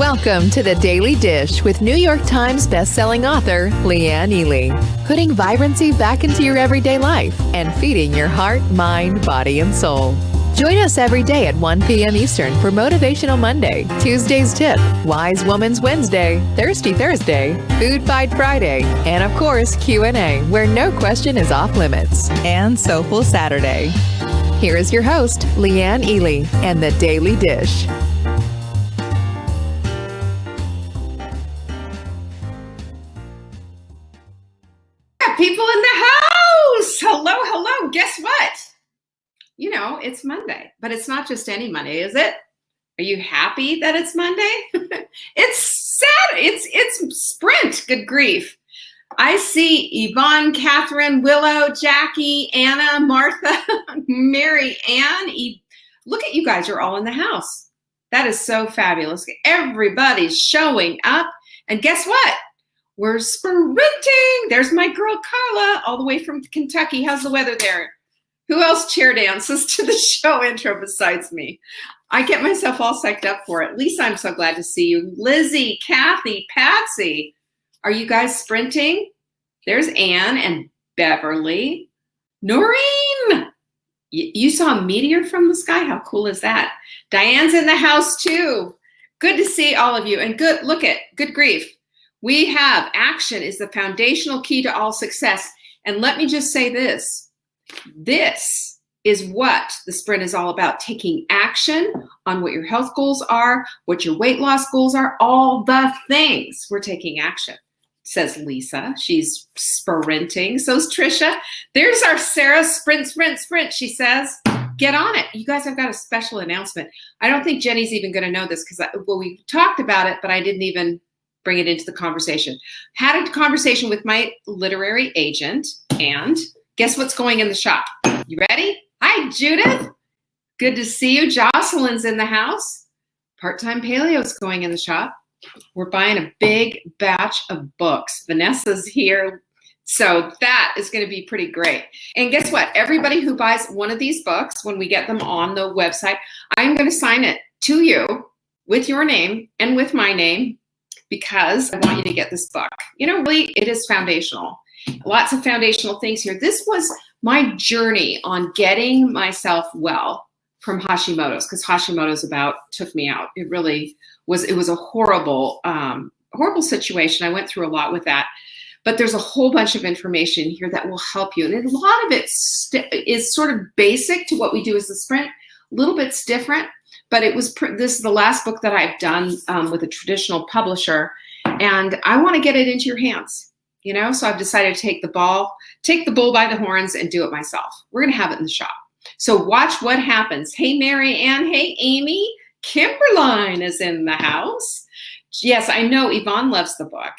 Welcome to the Daily Dish with New York Times bestselling author Leanne Ely. Putting vibrancy back into your everyday life and feeding your heart, mind, body, and soul. Join us every day at 1 p.m. Eastern for Motivational Monday, Tuesday's Tip, Wise Woman's Wednesday, Thirsty Thursday, Food Fight Friday, and of course Q&A, where no question is off limits, and Soulful Saturday. Here is your host, Leanne Ely, and the Daily Dish. People in the house. Hello. Guess what? It's Monday, but it's not just any Monday, is it? Are you happy that it's Monday? It's Saturday. It's sprint. Good grief. I see Yvonne, Catherine, Willow, Jackie, Anna, Martha, Mary Ann. Look at you guys. You're all in the house. That is so fabulous. Everybody's showing up. And guess what? We're sprinting. There's my girl Carla, all the way from Kentucky. How's the weather there? Who else chair dances to the show intro besides me? I get myself all psyched up for it. Lisa, I'm so glad to see you. Lizzie, Kathy, Patsy. Are you guys sprinting? There's Ann and Beverly. Noreen, you saw a meteor from the sky? How cool is that? Diane's in the house too. Good to see all of you. And good grief. We have action is the foundational key to all success. And let me just say this. This is what the sprint is all about. Taking action on what your health goals are, what your weight loss goals are, all the things. We're taking action, says Lisa. She's sprinting. So's Trisha. There's our Sarah. Sprint. She says, get on it. You guys have got a special announcement. I don't think Jenny's even going to know this because we talked about it, but I didn't even bring it into the conversation. Had a conversation with my literary agent, and guess what's going in the shop? You ready? Hi, Judith. Good to see you. Jocelyn's in the house. Part-Time Paleo's going in the shop. We're buying a big batch of books. Vanessa's here. So that is going to be pretty great. And guess what? Everybody who buys one of these books, when we get them on the website, I'm going to sign it to you with your name and with my name, because I want you to get this book. Really, it is foundational. Lots of foundational things here. This was my journey on getting myself well from Hashimoto's, because Hashimoto's took me out. It was a horrible situation. I went through a lot with that. But there's a whole bunch of information here that will help you. And a lot of it is sort of basic to what we do as the sprint. A little bit's different. But this is the last book that I've done with a traditional publisher, and I want to get it into your hands, So I've decided to take the bull by the horns and do it myself. We're going to have it in the shop. So watch what happens. Hey, Mary Ann. Hey, Amy. Kimberline is in the house. Yes, I know Yvonne loves the book.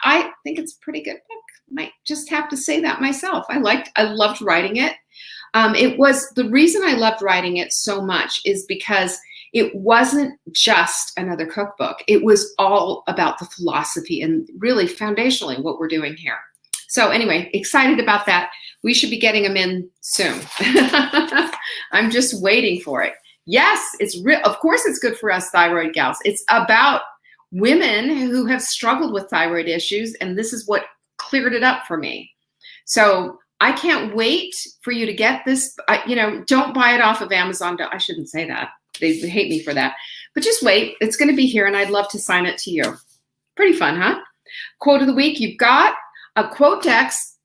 I think it's a pretty good book. Might just have to say that myself. I loved writing it. The reason I loved writing it so much is because it wasn't just another cookbook. It was all about the philosophy and really foundationally what we're doing here. So anyway, excited about that. We should be getting them in soon. I'm just waiting for it. Yes, of course it's good for us thyroid gals. It's about women who have struggled with thyroid issues, and this is what cleared it up for me. So I can't wait for you to get this. Don't buy it off of Amazon. I shouldn't say that. They hate me for that. But just wait. It's going to be here, and I'd love to sign it to you. Pretty fun, huh? Quote of the week. You've got a quote text.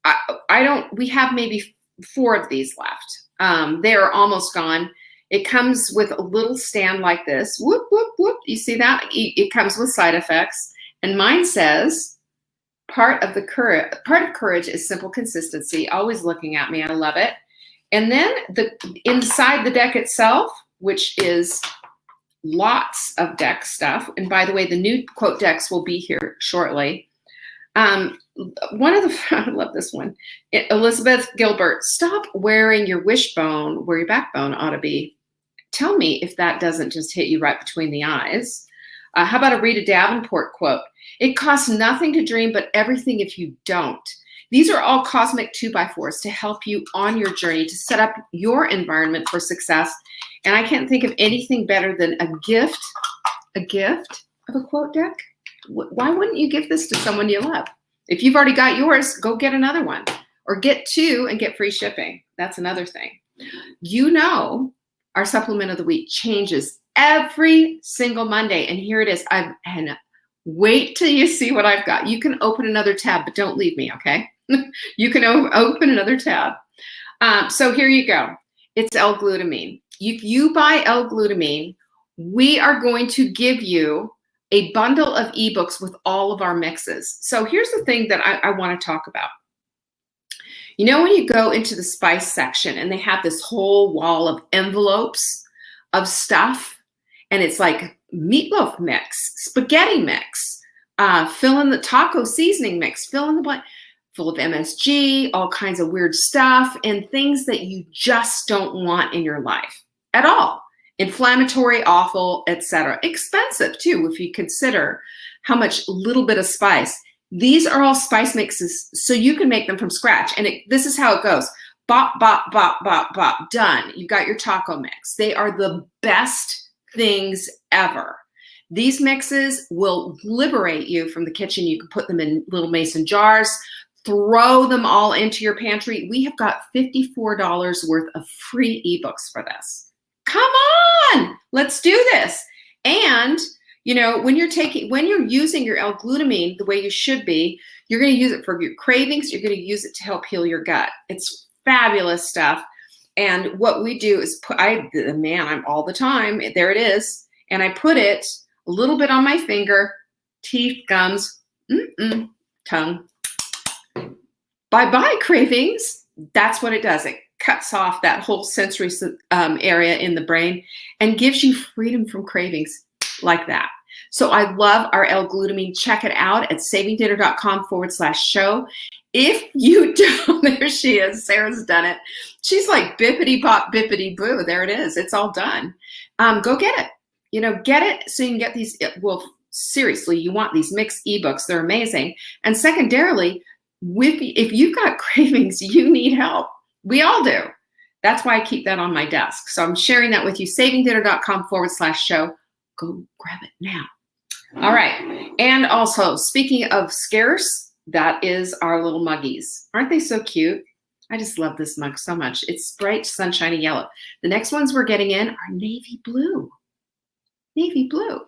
We have maybe 4 of these left. They are almost gone. It comes with a little stand like this. Whoop, whoop, whoop. You see that? It comes with side effects. And mine says, part of courage is simple consistency. Always looking at me. I love it. And then inside the deck itself, which is lots of deck stuff. And by the way, the new quote decks will be here shortly. I love this one. Elizabeth Gilbert, stop wearing your wishbone where your backbone ought to be. Tell me if that doesn't just hit you right between the eyes. How about a Rita Davenport quote? It costs nothing to dream, but everything if you don't. These are all cosmic 2x4s to help you on your journey to set up your environment for success. And I can't think of anything better than a gift of a quote deck? Why wouldn't you give this to someone you love? If you've already got yours, go get another one or get two and get free shipping. That's another thing. You know, our supplement of the week changes every single Monday. And here it is. And wait till you see what I've got. You can open another tab, but don't leave me, okay? You can open another tab. So here you go. It's L-glutamine. If you buy L-glutamine, we are going to give you a bundle of ebooks with all of our mixes. So here's the thing that I want to talk about. You know, when you go into the spice section and they have this whole wall of envelopes of stuff, and it's like meatloaf mix, spaghetti mix, fill in the taco seasoning mix, fill in the blank, full of MSG, all kinds of weird stuff, and things that you just don't want in your life at all. Inflammatory, awful, etc. Expensive too, if you consider how much little bit of spice. These are all spice mixes, so you can make them from scratch. And this is how it goes. Bop, bop, bop, bop, bop, done. You got your taco mix. They are the best things ever. These mixes will liberate you from the kitchen. You can put them in little mason jars, throw them all into your pantry. We have got $54 worth of free ebooks for this. Come on, let's do this. And you know, when you're using your L-glutamine the way you should be, you're going to use it for your cravings. You're going to use it to help heal your gut. It's fabulous stuff. And what we do is I'm all the time. There it is. And I put it a little bit on my finger, teeth, gums, tongue. Bye-bye cravings. That's what it does. It cuts off that whole sensory area in the brain and gives you freedom from cravings like that. So I love our L-glutamine. Check it out at savingdinner.com/show. If you don't, there she is. Sarah's done it. She's like bippity bop, bippity boo. There it is. It's all done. Go get it. You know, get it so you can get these. Well, seriously, you want these mixed ebooks. They're amazing. And secondarily, if you've got cravings, you need help. We all do. That's why I keep that on my desk. So I'm sharing that with you. savingdinner.com/show. Go grab it now. All right. And also, speaking of scarce, that is our little muggies. Aren't they so cute? I just love this mug so much. It's bright, sunshiny yellow. The next ones we're getting in are navy blue. Navy blue.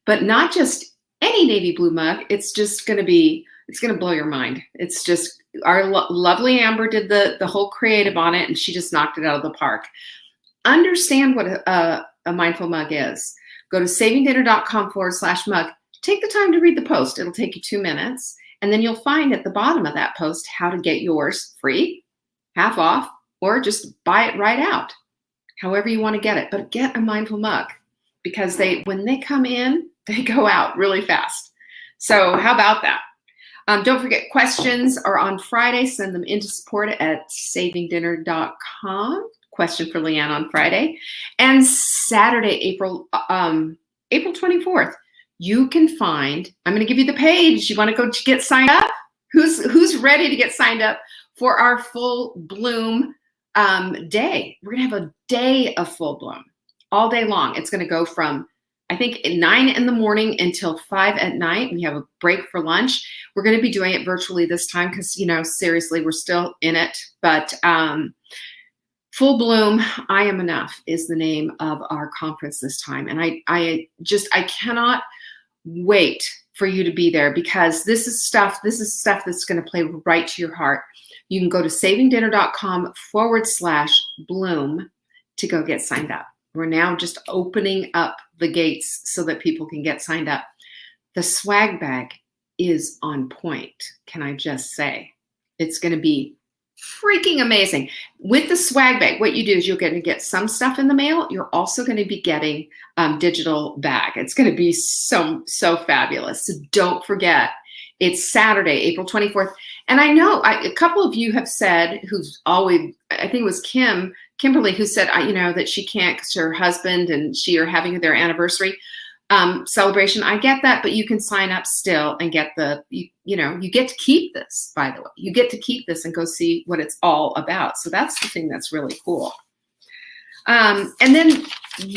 But not just any navy blue mug. It's just going to be, it's going to blow your mind. It's just, our lovely Amber did the whole creative on it, and she just knocked it out of the park. Understand what a mindful mug is. Go to savingdinner.com/mug. Take the time to read the post. It'll take you 2 minutes. And then you'll find at the bottom of that post how to get yours free, half off, or just buy it right out. However you want to get it. But get a mindful mug, because when they come in, they go out really fast. So how about that? Don't forget, questions are on Friday. Send them into support at savingdinner.com. Question for Leanne on Friday. And Saturday, April 24th, you can find, I'm going to give you the page. You want to go to get signed up? Who's ready to get signed up for our full bloom day? We're going to have a day of full bloom all day long. It's going to go from, I think, 9 in the morning until 5 at night. We have a break for lunch. We're going to be doing it virtually this time because, you know, seriously, we're still in it. But Full Bloom, I Am Enough is the name of our conference this time. And I cannot wait for you to be there, because this is stuff that's going to play right to your heart. You can go to savingdinner.com/bloom to go get signed up. We're now just opening up the gates so that people can get signed up. The swag bag is on point. Can I just say, it's going to be freaking amazing. With the swag bag, what you do is you're going to get some stuff in the mail. You're also going to be getting digital bag. It's going to be so fabulous. So don't forget, it's Saturday, April 24th. And I know a couple of you have said, who's always, I think it was Kimberly, who said, that she can't because her husband and she are having their anniversary celebration. I get that, but you can sign up still and get you get to keep this, by the way. You get to keep this and go see what it's all about. So that's the thing that's really cool. And then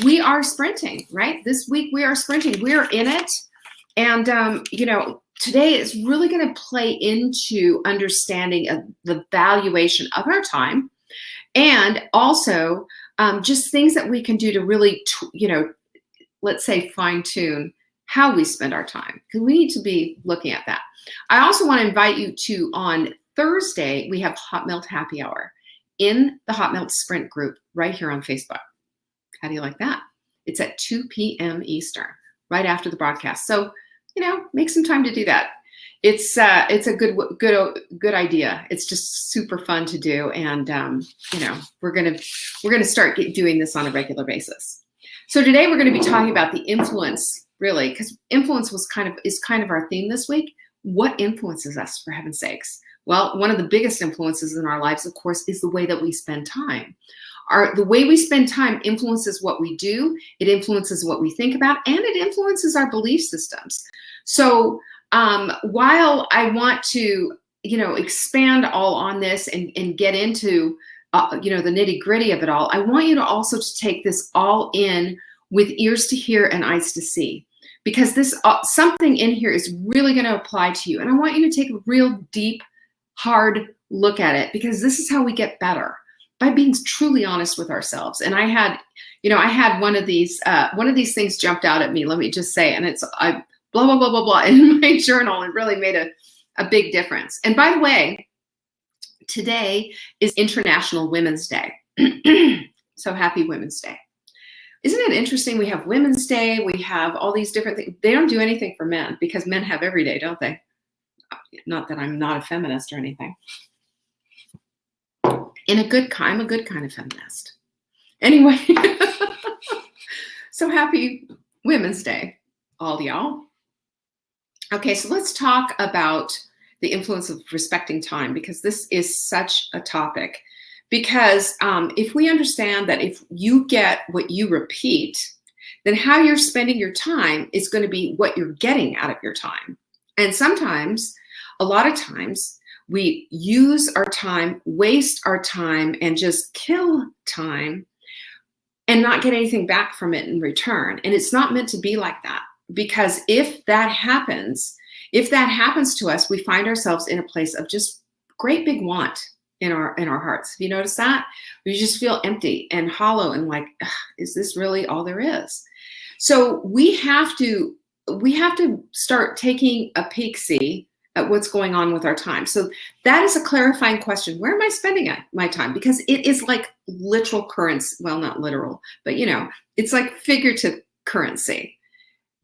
we are sprinting, right? This week we are sprinting. We are in it. And, today is really going to play into understanding of the valuation of our time, and also just things that we can do to really, let's say fine tune how we spend our time, because we need to be looking at that. I also want to invite you to, on Thursday, we have Hot Melt Happy Hour in the Hot Melt Sprint group right here on Facebook. How do you like that? It's at 2 p.m. Eastern, right after the broadcast. So, make some time to do that. It's a good idea. It's just super fun to do, and we're gonna start doing this on a regular basis. So today we're going to be talking about the influence, really, because influence is kind of our theme this week. What influences us, for heaven's sakes? Well, one of the biggest influences in our lives, of course, is the way that we spend time. The way we spend time influences what we do, it influences what we think about, and it influences our belief systems. So while I want to, expand all on this and get into, the nitty gritty of it all, I want you to also to take this all in with ears to hear and eyes to see, because this something in here is really going to apply to you. And I want you to take a real deep, hard look at it, because this is how we get better, by being truly honest with ourselves. And I had one of these things jumped out at me, let me just say, and it's blah, blah, blah, blah, blah in my journal, and really made a big difference. And by the way, today is International Women's Day. So happy Women's Day. Isn't it interesting? We have Women's Day, we have all these different things. They don't do anything for men, because men have every day, don't they? Not that I'm not a feminist or anything. I'm a good kind of feminist. Anyway, so happy Women's Day, all y'all. Okay, so let's talk about the influence of respecting time, because this is such a topic. Because if we understand that if you get what you repeat, then how you're spending your time is going to be what you're getting out of your time. And sometimes, a lot of times, we use our time, waste our time, and just kill time and not get anything back from it in return. And it's not meant to be like that, because if that happens to us, we find ourselves in a place of just great big want in our hearts. Have you noticed that? We just feel empty and hollow and like, is this really all there is? So we have to start taking a peek-see at what's going on with our time. So that is a clarifying question. Where am I spending my time? Because it is like literal currency. Well, not literal, but it's like figurative currency.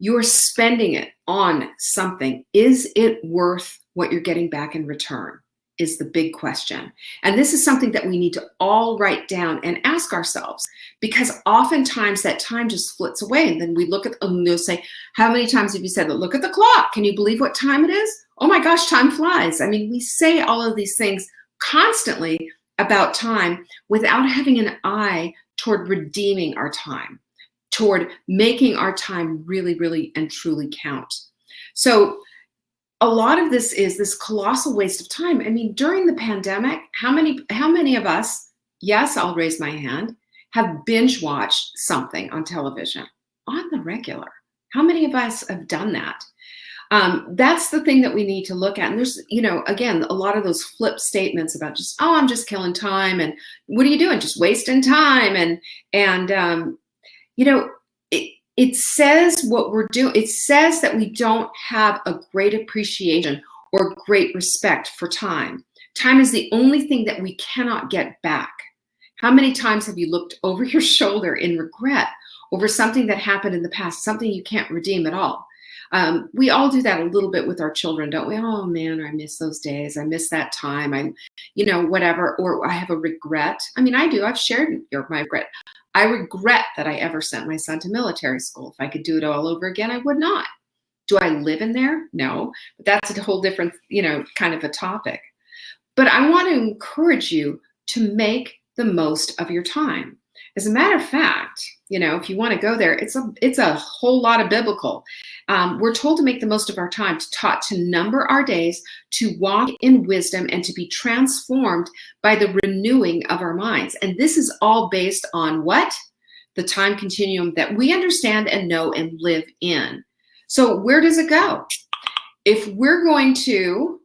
You're spending it on something. Is it worth what you're getting back in return? Is the big question. And this is something that we need to all write down and ask ourselves, because oftentimes that time just flits away. And then we look at, and they'll say, how many times have you said, look at the clock? Can you believe what time it is? Oh my gosh, time flies. I mean, we say all of these things constantly about time without having an eye toward redeeming our time, toward making our time really, really and truly count. So a lot of this is this colossal waste of time. I mean, during the pandemic, how many of us, yes, I'll raise my hand, have binge watched something on television on the regular? How many of us have done that? That's the thing that we need to look at. And there's, again, a lot of those flip statements about just, oh, I'm just killing time. And what are you doing? Just wasting time. And it says what we're doing. It says that we don't have a great appreciation or great respect for time. Time is the only thing that we cannot get back. How many times have you looked over your shoulder in regret over something that happened in the past, something you can't redeem at all? We all do that a little bit with our children, don't we? Oh man, I miss those days. I miss that time. Whatever. Or I have a regret. I mean, I do. I've shared my regret. I regret that I ever sent my son to military school. If I could do it all over again, I would not. Do I live in there? No, but that's a whole different, kind of a topic. But I want to encourage you to make the most of your time. As a matter of fact, if you want to go there, it's a whole lot of biblical. We're told to make the most of our time, taught to number our days, to walk in wisdom, and to be transformed by the renewing of our minds. And this is all based on what? The time continuum that we understand and know and live in. So where does it go? If we're going to,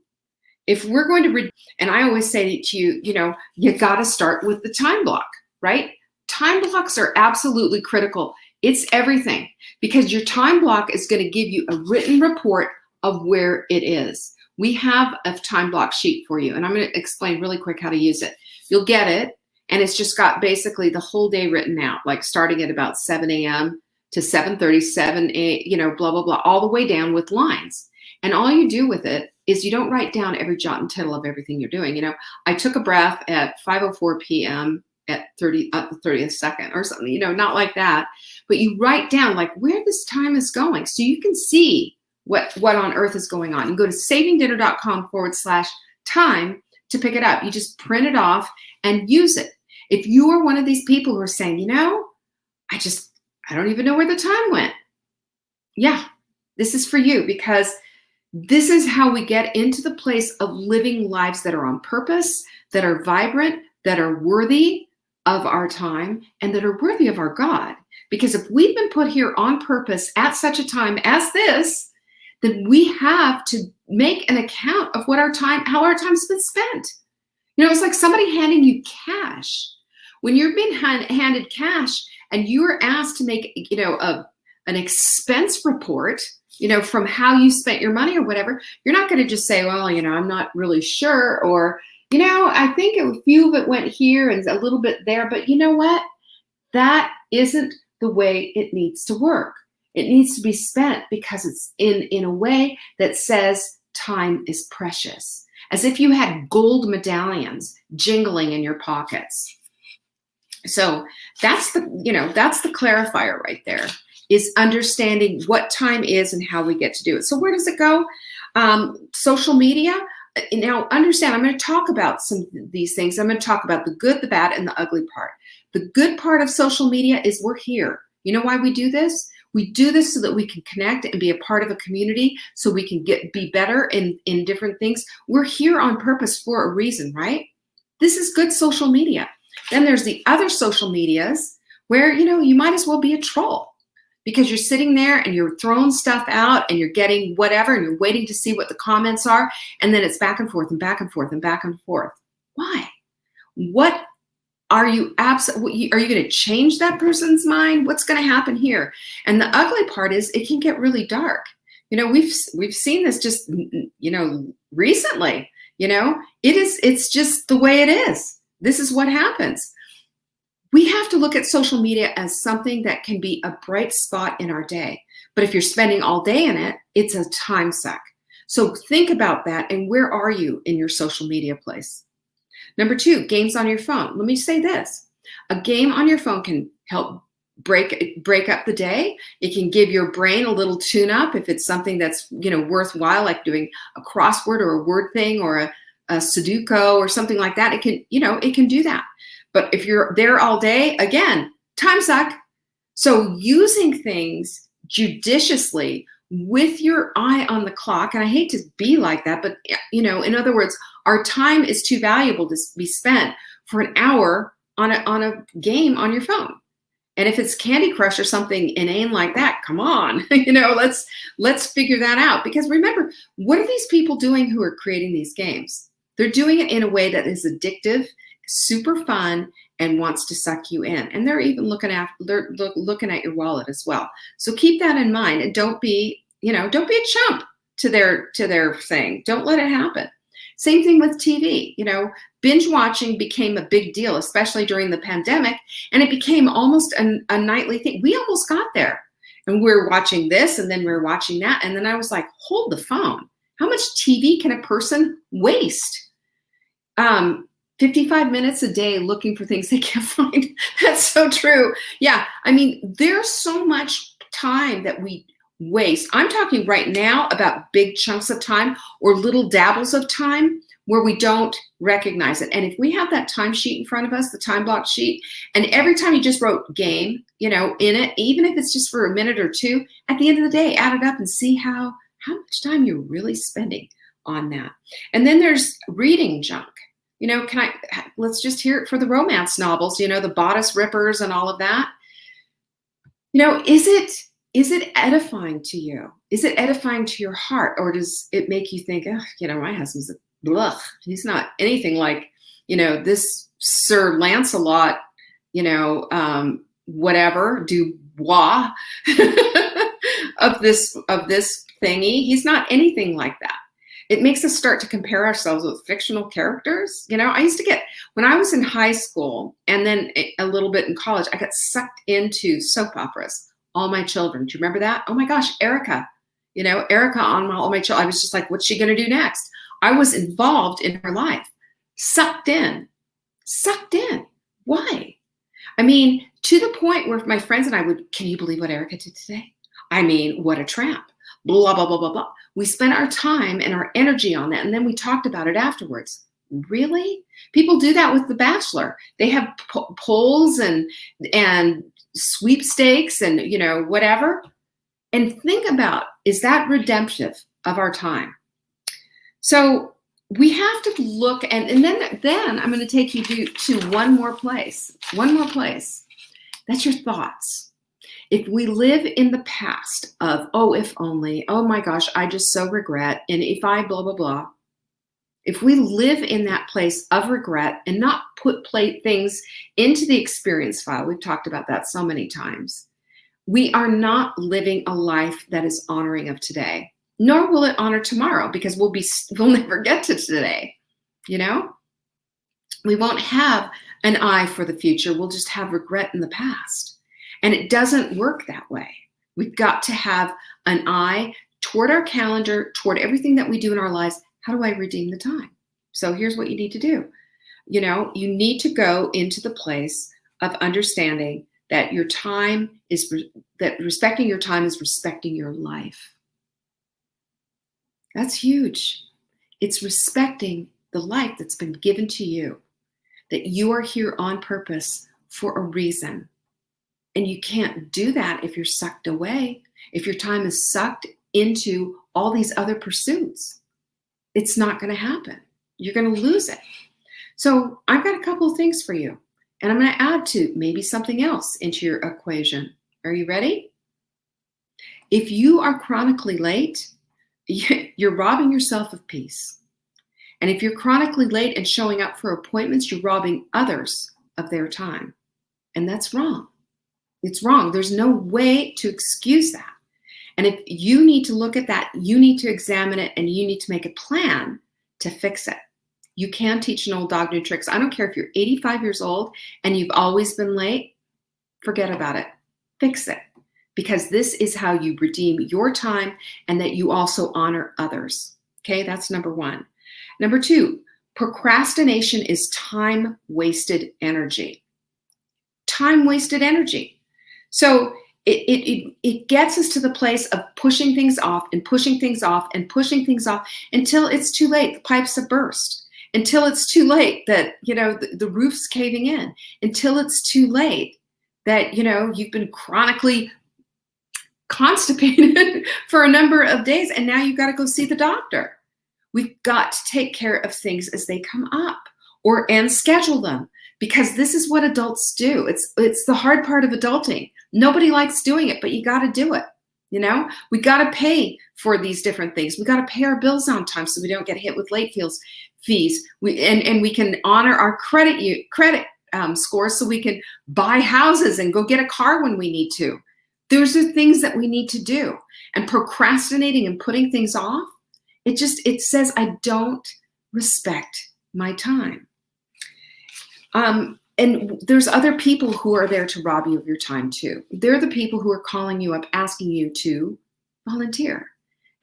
and I always say to you, you got to start with the time block, right? Time blocks are absolutely critical. It's everything, because your time block is going to give you a written report of where it is. We have a time block sheet for you, and I'm going to explain really quick how to use it. You'll get it, and it's just got basically the whole day written out, like starting at about 7 a.m. to 7:37, blah, blah, blah, all the way down with lines. And all you do with it is you don't write down every jot and tittle of everything you're doing. I took a breath at 5:04 p.m. at the 30th second or something, not like that. But you write down like where this time is going so you can see what on earth is going on. You go to savingdinner.com/time to pick it up. You just print it off and use it. If you are one of these people who are saying, I don't even know where the time went. Yeah, this is for you, because this is how we get into the place of living lives that are on purpose, that are vibrant, that are worthy of our time, and that are worthy of our God. Because if we've been put here on purpose at such a time as this, then we have to make an account of how our time's been spent. It's like somebody handing you cash. When you're being handed cash and you're asked to make, an expense report, from how you spent your money or whatever, you're not going to just say, well, I'm not really sure, or, I think a few of it went here and a little bit there, but you know what? That isn't the way it needs to work. It needs to be spent because it's in a way that says time is precious, as if you had gold medallions jingling in your pockets. So that's the clarifier right there, is understanding what time is and how we get to do it. So where does it go? Social media. Now, understand, I'm going to talk about some of these things. I'm going to talk about the good, the bad, and the ugly part. The good part of social media is we're here. You know why we do this? We do this so that we can connect and be a part of a community, so we can be better in different things. We're here on purpose for a reason, right? This is good social media. Then there's the other social medias where, you might as well be a troll, because you're sitting there and you're throwing stuff out and you're getting whatever and you're waiting to see what the comments are. And then it's back and forth and back and forth and back and forth. Why? What are you are you going to change that person's mind? What's going to happen here? And the ugly part is it can get really dark. We've seen this just, recently, it's just the way it is. This is what happens. We have to look at social media as something that can be a bright spot in our day. But if you're spending all day in it, it's a time suck. So think about that, and where are you in your social media place? Number 2, games on your phone. Let me say this. A game on your phone can help break up the day. It can give your brain a little tune-up if it's something that's worthwhile, like doing a crossword or a word thing or a Sudoku or something like that. It can do that. But if you're there all day, again, time suck. So using things judiciously with your eye on the clock, and I hate to be like that, but in other words, our time is too valuable to be spent for an hour on a game on your phone. And if it's Candy Crush or something inane like that, come on, let's figure that out. Because remember, what are these people doing who are creating these games? They're doing it in a way that is addictive, super fun, and wants to suck you in. And they're even looking at your wallet as well. So keep that in mind, and don't be a chump to their thing. Don't let it happen. Same thing with TV. Binge watching became a big deal, especially during the pandemic, and it became almost a nightly thing. We almost got there, and we're watching this, and then we're watching that, and then I was like, hold the phone. How much TV can a person waste? 55 minutes a day looking for things they can't find. That's so true. Yeah, there's so much time that we waste. I'm talking right now about big chunks of time or little dabbles of time where we don't recognize it. And if we have that time sheet in front of us, the time block sheet, and every time you just wrote game, in it, even if it's just for a minute or two, at the end of the day, add it up and see how much time you're really spending on that. And then there's reading junk. Let's just hear it for the romance novels, the bodice rippers and all of that. Is it edifying to you? Is it edifying to your heart? Or does it make you think, oh, my husband's a blah. He's not anything like, this Sir Lancelot, whatever, Dubois of this thingy. He's not anything like that. It makes us start to compare ourselves with fictional characters. I used to get, when I was in high school and then a little bit in college, I got sucked into soap operas. All My Children. Do you remember that? Oh my gosh, Erica. Erica on All My Children. I was just like, what's she going to do next? I was involved in her life. Sucked in. Why? I mean, to the point where my friends and I would, can you believe what Erica did today? I mean, what a tramp. Blah, blah, blah, blah, blah. We spent our time and our energy on that, and then we talked about it afterwards. Really? People do that with The Bachelor. They have polls and sweepstakes and, whatever. And think about, is that redemptive of our time? So we have to look, and then I'm going to take you to one more place. That's your thoughts. If we live in the past of, oh, if only, oh my gosh, I just so regret, and if I blah, blah, blah. If we live in that place of regret and not put things into the experience file, we've talked about that so many times, we are not living a life that is honoring of today, nor will it honor tomorrow, because we'll never get to today. We won't have an eye for the future. We'll just have regret in the past. And it doesn't work that way. We've got to have an eye toward our calendar, toward everything that we do in our lives. How do I redeem the time? So here's what you need to do. You need to go into the place of understanding that respecting your time is respecting your life. That's huge. It's respecting the life that's been given to you, that you are here on purpose for a reason. And you can't do that if you're sucked away, if your time is sucked into all these other pursuits. It's not going to happen. You're going to lose it. So I've got a couple of things for you, and I'm going to add to maybe something else into your equation. Are you ready? If you are chronically late, you're robbing yourself of peace. And if you're chronically late and showing up for appointments, you're robbing others of their time. And that's wrong. It's wrong. There's no way to excuse that. And if you need to look at that, you need to examine it, and you need to make a plan to fix it. You can teach an old dog new tricks. I don't care if you're 85 years old and you've always been late. Forget about it. Fix it. Because this is how you redeem your time, and that you also honor others. Okay, that's number one. Number two, procrastination is time-wasted energy. Time-wasted energy. So it gets us to the place of pushing things off and pushing things off and pushing things off until it's too late. The pipes have burst. Until it's too late that, the roof's caving in. Until it's too late that, you've been chronically constipated for a number of days, and now you've got to go see the doctor. We've got to take care of things as they come up, and schedule them, because this is what adults do. It's the hard part of adulting. Nobody likes doing it, but you got to do it. We got to pay for these different things. We got to pay our bills on time so we don't get hit with late fees. We can honor our credit scores so we can buy houses and go get a car when we need to. Those are things that we need to do. And procrastinating and putting things off, it says I don't respect my time. And there's other people who are there to rob you of your time too. They're the people who are calling you up, asking you to volunteer.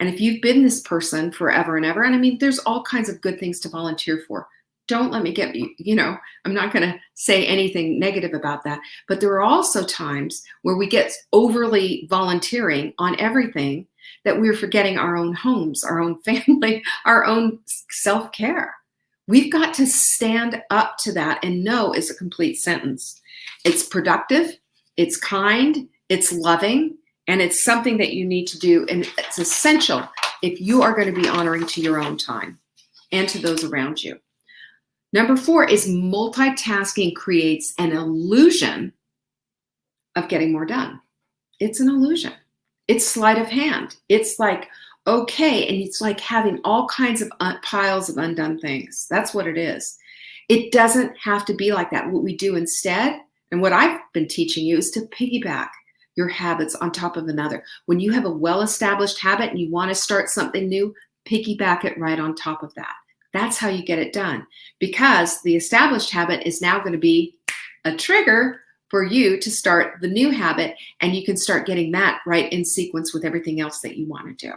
And if you've been this person forever and ever, and I mean, there's all kinds of good things to volunteer for. Don't let me get, I'm not going to say anything negative about that. But there are also times where we get overly volunteering on everything that we're forgetting our own homes, our own family, our own self-care. We've got to stand up to that, and no is a complete sentence. It's productive, it's kind, it's loving, and it's something that you need to do. And it's essential if you are going to be honoring to your own time and to those around you. Number 4 is multitasking creates an illusion of getting more done. It's an illusion. It's sleight of hand. It's like, okay. And it's like having all kinds of piles of undone things. That's what it is. It doesn't have to be like that. What we do instead, and what I've been teaching you, is to piggyback your habits on top of another. When you have a well-established habit and you want to start something new, piggyback it right on top of that. That's how you get it done, because the established habit is now going to be a trigger for you to start the new habit, and you can start getting that right in sequence with everything else that you want to do.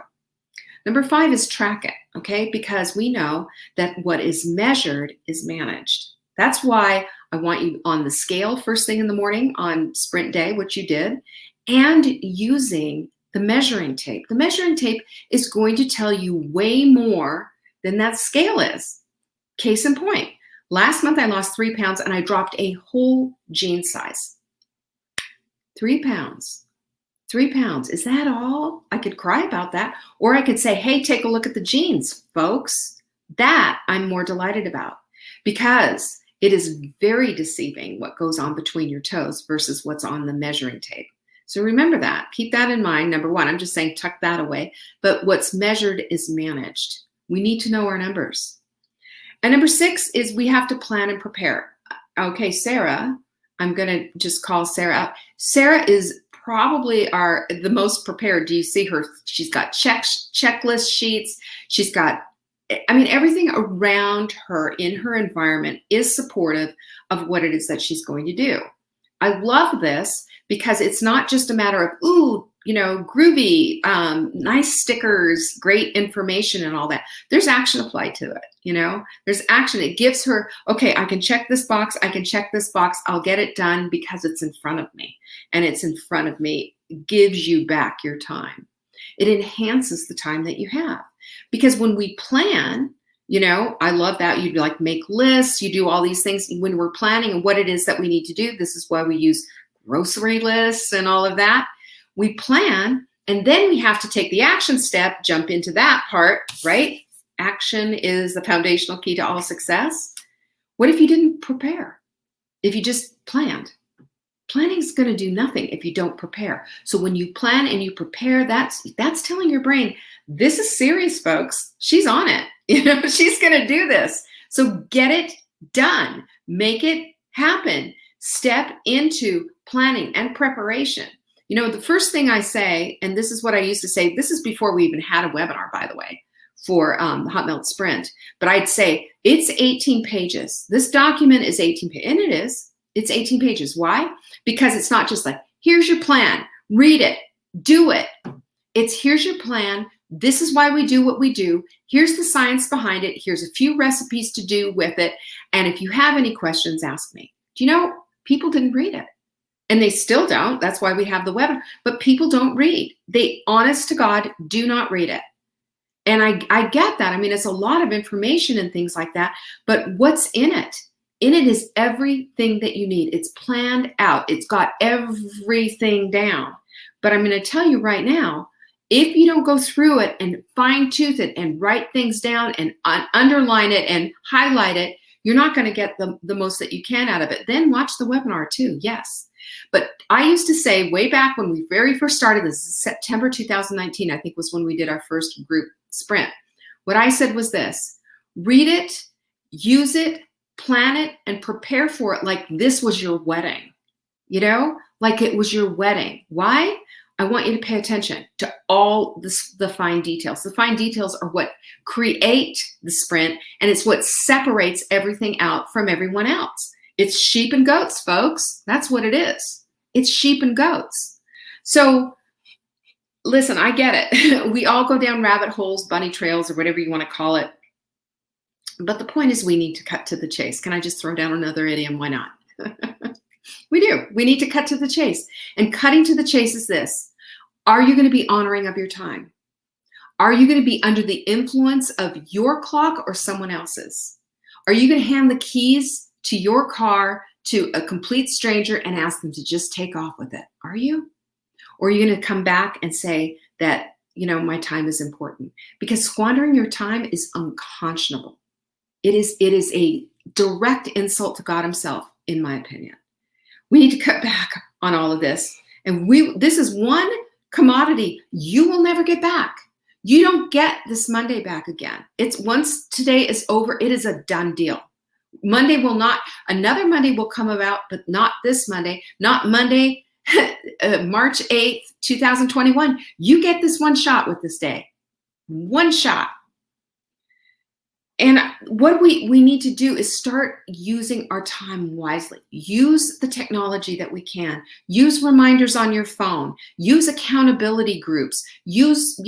Number 5 is track it, okay? Because we know that what is measured is managed. That's why I want you on the scale first thing in the morning on sprint day, which you did, and using the measuring tape. The measuring tape is going to tell you way more than that scale is. Case in point, last month I lost 3 pounds and I dropped a whole jean size. 3 pounds. 3 pounds. Is that all? I could cry about that. Or I could say, hey, take a look at the jeans, folks. That I'm more delighted about, because it is very deceiving what goes on between your toes versus what's on the measuring tape. So remember that. Keep that in mind. Number 1, I'm just saying tuck that away. But what's measured is managed. We need to know our numbers. And number 6 is we have to plan and prepare. Okay, Sarah, I'm going to just call Sarah out. Sarah is probably the most prepared. Do you see her? She's got checklist sheets. She's got, everything around her in her environment is supportive of what it is that she's going to do. I love this because it's not just a matter of, ooh, groovy, nice stickers, great information and all that. There's action applied to it. There's action. It gives her, okay, I can check this box. I can check this box. I'll get it done because it's in front of me. And it's in front of me. It gives you back your time. It enhances the time that you have. Because when we plan, I love that. You like make lists, you do all these things when we're planning and what it is that we need to do. This is why we use grocery lists and all of that. We plan, and then we have to take the action step, jump into that part, right? Action is the foundational key to all success. What if you didn't prepare? If you just planned? Planning is going to do nothing if you don't prepare. So when you plan and you prepare, that's telling your brain, this is serious, folks. She's on it. She's going to do this. So get it done. Make it happen. Step into planning and preparation. The first thing I say, and this is what I used to say, this is before we even had a webinar, by the way, for the Hot Melt Sprint, but I'd say it's 18 pages. This document is 18 pages, and it is. It's 18 pages. Why? Because it's not just like, here's your plan, read it, do it. It's here's your plan. This is why we do what we do. Here's the science behind it. Here's a few recipes to do with it. And if you have any questions, ask me. Do you know, people didn't read it. And they still don't. That's why we have the webinar. But people don't read. They, honest to God, do not read it. And I get that. It's a lot of information and things like that. But what's in it? In it is everything that you need. It's planned out. It's got everything down. But I'm going to tell you right now, if you don't go through it and fine tooth it and write things down and underline it and highlight it, you're not going to get the most that you can out of it. Then watch the webinar too, yes. But I used to say way back when we very first started this, September 2019, I think was when we did our first group sprint. What I said was this: read it, use it, plan it, and prepare for it like this was your wedding. Like it was your wedding. Why? I want you to pay attention to all the fine details. The fine details are what create the sprint, and it's what separates everything out from everyone else. It's sheep and goats, folks. That's what it is. It's sheep and goats. So listen, I get it. We all go down rabbit holes, bunny trails, or whatever you want to call it. But the point is we need to cut to the chase. Can I just throw down another idiom? Why not? We do. We need to cut to the chase. And cutting to the chase is this. Are you going to be honoring of your time? Are you going to be under the influence of your clock or someone else's? Are you going to hand the keys to your car to a complete stranger and ask them to just take off with it? Are you? Or are you going to come back and say that, my time is important? Because squandering your time is unconscionable. It is a direct insult to God himself, in my opinion. We need to cut back on all of this. And this is one commodity you will never get back. You don't get this Monday back again. It's once today is over, it is a done deal. Another Monday will come about, but not this Monday, not Monday, March 8th, 2021. You get this one shot with this day. One shot. And what we need to do is start using our time wisely. Use the technology that we can. Use reminders on your phone. Use accountability groups. Use,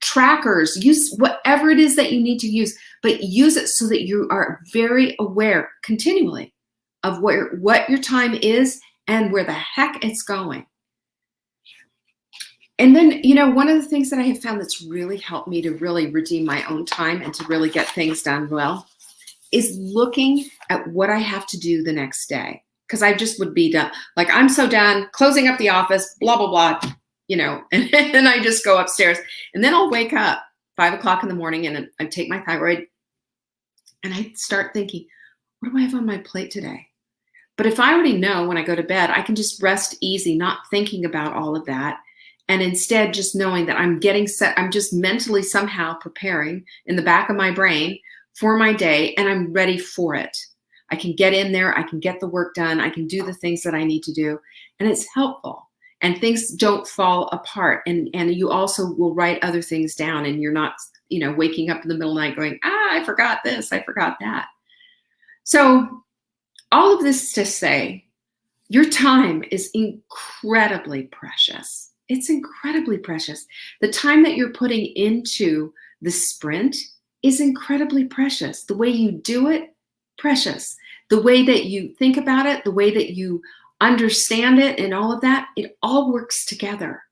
trackers. Use whatever it is that you need to use, but use it so that you are very aware continually of what your time is and where the heck it's going. And then, one of the things that I have found that's really helped me to really redeem my own time and to really get things done well is looking at what I have to do the next day. Because I just would be done. Like, I'm so done closing up the office, blah, blah, blah, and I just go upstairs. And then I'll wake up 5 o'clock in the morning and I take my thyroid and I start thinking, what do I have on my plate today? But if I already know when I go to bed, I can just rest easy, not thinking about all of that. And instead, just knowing that I'm getting set, I'm just mentally somehow preparing in the back of my brain for my day, and I'm ready for it. I can get in there, I can get the work done, I can do the things that I need to do, and it's helpful. And things don't fall apart. And you also will write other things down, and you're not, waking up in the middle of the night going, I forgot this, I forgot that. So all of this to say, your time is incredibly precious. It's incredibly precious. The time that you're putting into the sprint is incredibly precious. The way you do it, precious. The way that you think about it, the way that you understand it and all of that, it all works together.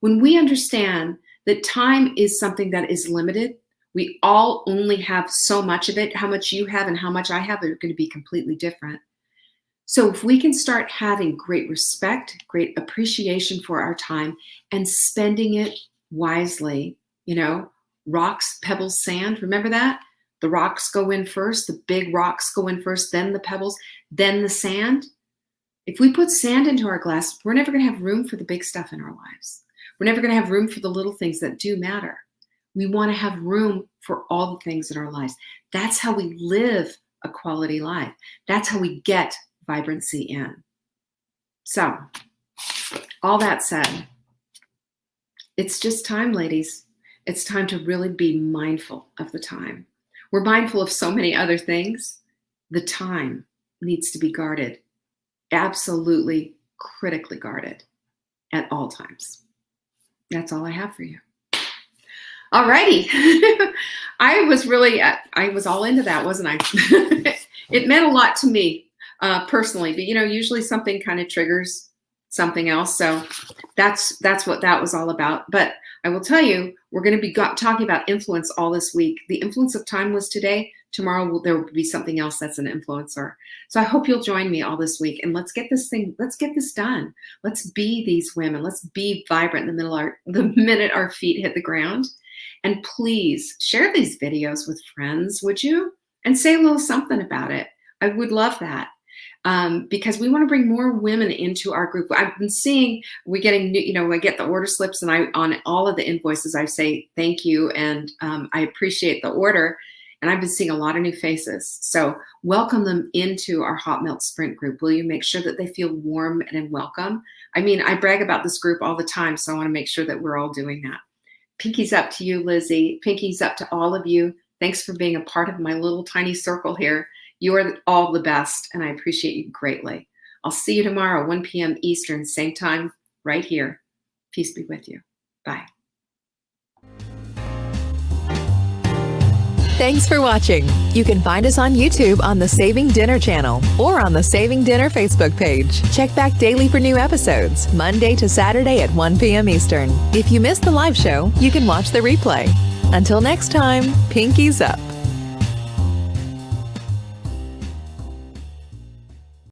When we understand that time is something that is limited, we all only have so much of it. How much you have and how much I have are going to be completely different. So if we can start having great respect, great appreciation for our time and spending it wisely, rocks, pebbles, sand, remember that? The rocks go in first, the big rocks go in first, then the pebbles, then the sand. If we put sand into our glass, we're never going to have room for the big stuff in our lives. We're never going to have room for the little things that do matter. We want to have room for all the things in our lives. That's how we live a quality life. That's how we get vibrancy in. So, all that said, it's just time, ladies. It's time to really be mindful of the time. We're mindful of so many other things. The time needs to be guarded, absolutely critically guarded at all times. That's all I have for you. All righty. I was all into that, wasn't I? It meant a lot to me. Personally, but usually something kind of triggers something else. So that's what that was all about. But I will tell you, we're going to be talking about influence all this week. The influence of time was today. Tomorrow there will be something else that's an influencer. So I hope you'll join me all this week and let's get this done. Let's be these women. Let's be vibrant in the minute our feet hit the ground. And please share these videos with friends, would you? And say a little something about it. I would love that. Because we want to bring more women into our group. I've been seeing, I get the order slips and on all of the invoices, I say thank you. And I appreciate the order. And I've been seeing a lot of new faces. So welcome them into our Hot Melt Sprint group. Will you make sure that they feel warm and welcome? I mean, I brag about this group all the time. So I want to make sure that we're all doing that. Pinkies up to you, Lizzie. Pinkies up to all of you. Thanks for being a part of my little tiny circle here. You are all the best, and I appreciate you greatly. I'll see you tomorrow, 1 p.m. Eastern, same time, right here. Peace be with you. Bye. Thanks for watching. You can find us on YouTube on the Saving Dinner channel or on the Saving Dinner Facebook page. Check back daily for new episodes, Monday to Saturday at 1 p.m. Eastern. If you missed the live show, you can watch the replay. Until next time, pinkies up.